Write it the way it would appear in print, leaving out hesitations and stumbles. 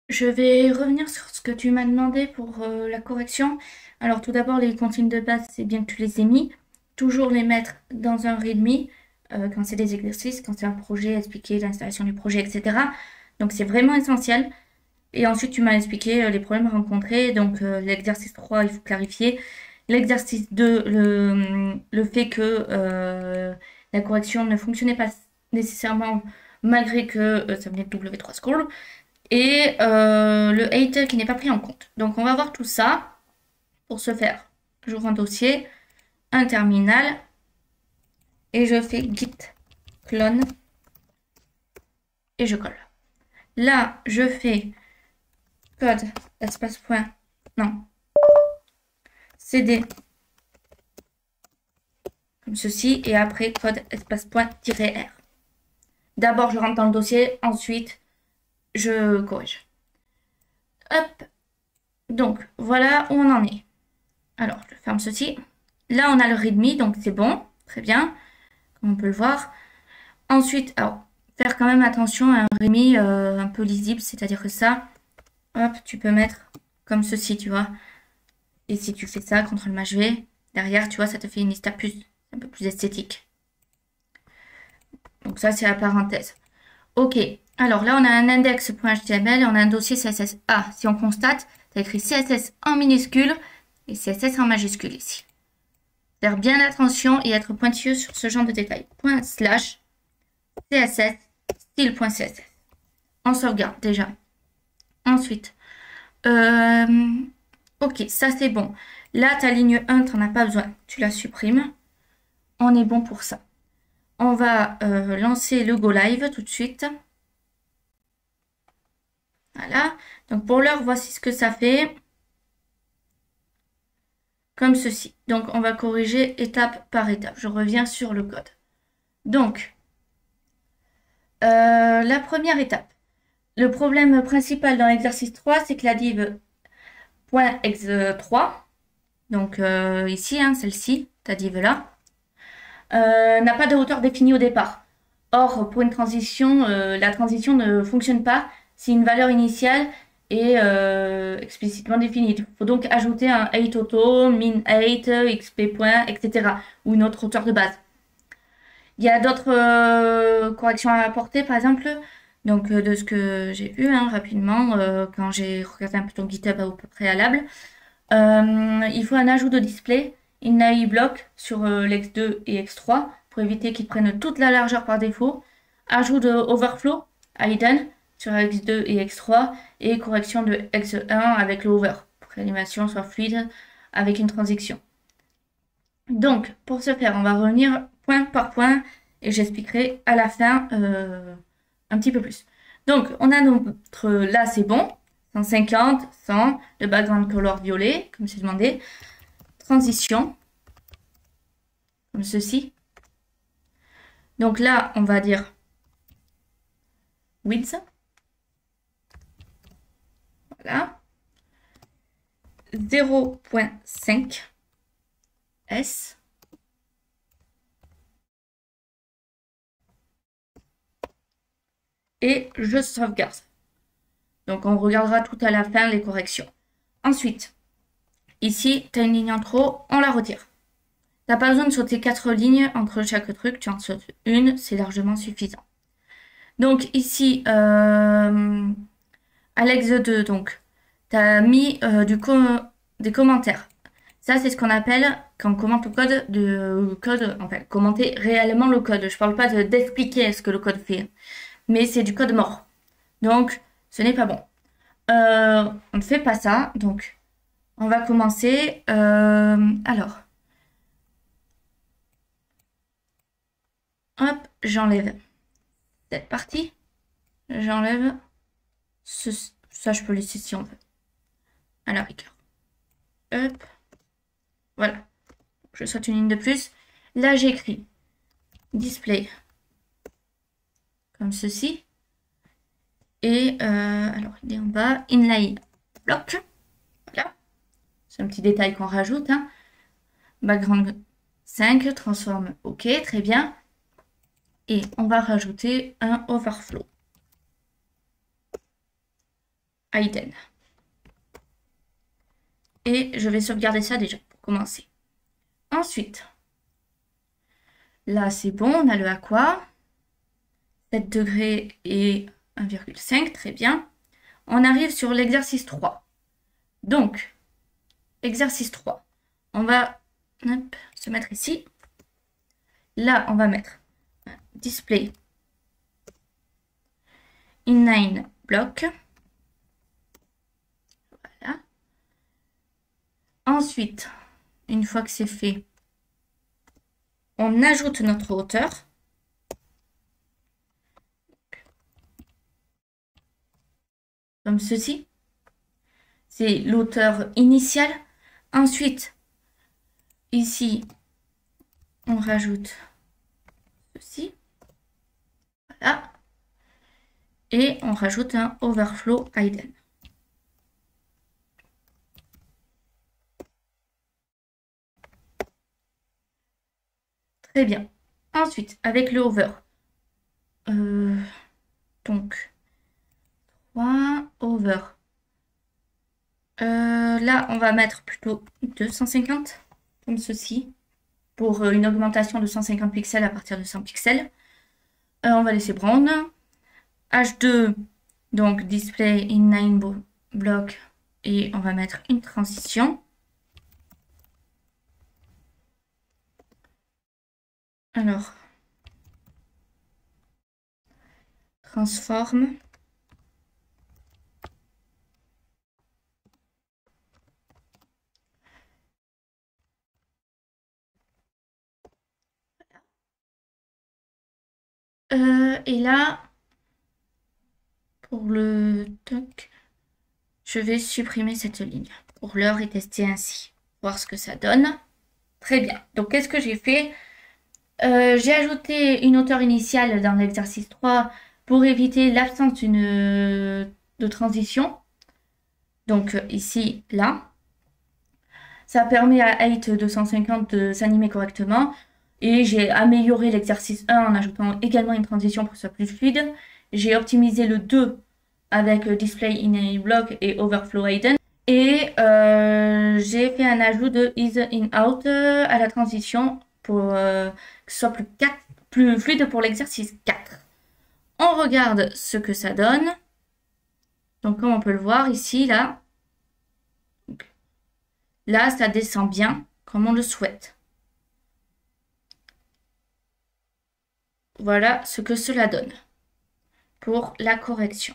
Je vais revenir sur ce que tu m'as demandé pour la correction. Alors tout d'abord, les consignes de base, c'est bien que tu les aies mis. Toujours les mettre dans un README quand c'est des exercices, quand c'est un projet, expliquer l'installation du projet, etc. Donc c'est vraiment essentiel. Et ensuite, tu m'as expliqué les problèmes rencontrés. Donc l'exercice 3, il faut clarifier. L'exercice 2, le fait que la correction ne fonctionnait pas nécessairement malgré que ça venait de W3 School et le hate qui n'est pas pris en compte. Donc on va voir tout ça. Pour ce faire, j'ouvre un dossier, un terminal et je fais git clone et je colle. Là, je fais code espace point, non, cd comme ceci et après code espace point -r. D'abord, je rentre dans le dossier, ensuite, je corrige. Hop, donc voilà où on en est. Alors, je ferme ceci. Là, on a le readme, donc c'est bon, très bien, comme on peut le voir. Ensuite, alors, faire quand même attention à un readme un peu lisible, c'est-à-dire que ça, hop, tu peux mettre comme ceci, tu vois. Et si tu fais ça, CTRL-V, derrière, tu vois, ça te fait une liste à plus, un peu plus esthétique. Donc ça, c'est la parenthèse. Ok, alors là, on a un index.html et on a un dossier CSS. Ah, si on constate, tu as écrit CSS en minuscule et CSS en majuscule ici. Faire bien attention et être pointilleux sur ce genre de détails. /CSS style.css. On sauvegarde déjà. Ensuite, ok, ça c'est bon. Là, ta ligne 1, tu n'en as pas besoin. Tu la supprimes. On est bon pour ça. On va lancer le Go Live tout de suite. Voilà. Donc pour l'heure, voici ce que ça fait. Comme ceci. Donc on va corriger étape par étape. Je reviens sur le code. Donc, la première étape. Le problème principal dans l'exercice 3, c'est que la div .ex3, donc ici, hein, celle-ci, ta div là, n'a pas de hauteur définie au départ. Or, pour une transition, la transition ne fonctionne pas si une valeur initiale est explicitement définie. Il faut donc ajouter un height auto, min height, xp point, etc. ou une autre hauteur de base. Il y a d'autres corrections à apporter, par exemple, donc de ce que j'ai vu hein, rapidement quand j'ai regardé un peu ton GitHub au préalable. Il faut un ajout de display in AI block sur l'X2 et X3 pour éviter qu'ils prennent toute la largeur par défaut. Ajout de overflow hidden sur X2 et X3 et correction de X1 avec le over pour que l'animation soit fluide avec une transition. Donc, pour ce faire, on va revenir point par point et j'expliquerai à la fin un petit peu plus. Donc, on a notre... Là, c'est bon. 150, 100, le background color violet, comme c'est demandé. Transition, comme ceci. Donc là, on va dire width. Voilà. 0.5 S. Et je sauvegarde. Donc on regardera tout à la fin les corrections. Ensuite, ici, tu as une ligne en trop, on la retire. T'as pas besoin de sauter 4 lignes entre chaque truc, tu en sautes une, c'est largement suffisant. Donc ici, Alex 2, donc, tu as mis des commentaires. Ça, c'est ce qu'on appelle, quand on commente le code, enfin, commenter réellement le code. Je parle pas d'expliquer ce que le code fait, mais c'est du code mort. Donc, ce n'est pas bon. On ne fait pas ça, donc, on va commencer. Alors, hop, j'enlève cette partie. J'enlève ça, je peux laisser si on veut. À la rigueur. Hop. Voilà. Je saute une ligne de plus. Là, j'écris display. Comme ceci. Et alors, il est en bas. Inline block. Voilà. C'est un petit détail qu'on rajoute. Hein. Background 5. Transforme OK. Très bien. Et on va rajouter un overflow. hidden. Et je vais sauvegarder ça déjà pour commencer. Ensuite, là c'est bon, on a le aqua. 7 degrés et 1,5, très bien. On arrive sur l'exercice 3. Donc, exercice 3. On va se mettre ici. Là, on va mettre display inline block. Voilà. Ensuite, une fois que c'est fait, on ajoute notre hauteur. Comme ceci. C'est l'hauteur initiale. Ensuite, ici, on rajoute ceci. Voilà. Et on rajoute un overflow hidden. Très bien. Ensuite, avec le over. Donc, 3 over. Là, on va mettre plutôt 250, comme ceci, pour une augmentation de 150 pixels à partir de 100 pixels. On va laisser brown. H2, donc display inline block, et on va mettre une transition. Alors, transforme. Et là, pour le toc, je vais supprimer cette ligne pour l'heure et tester ainsi, voir ce que ça donne. Très bien. Donc, qu'est-ce que j'ai fait? J'ai ajouté une hauteur initiale dans l'exercice 3 pour éviter l'absence de transition. Donc, ici, là. Ça permet à 8 de s'animer correctement. Et j'ai amélioré l'exercice 1 en ajoutant également une transition pour que ce soit plus fluide. J'ai optimisé le 2 avec display in block et overflow hidden. Et j'ai fait un ajout de is in out à la transition pour que ce soit plus fluide pour l'exercice 4. On regarde ce que ça donne. Donc comme on peut le voir ici, là. Là, ça descend bien comme on le souhaite. Voilà ce que cela donne pour la correction.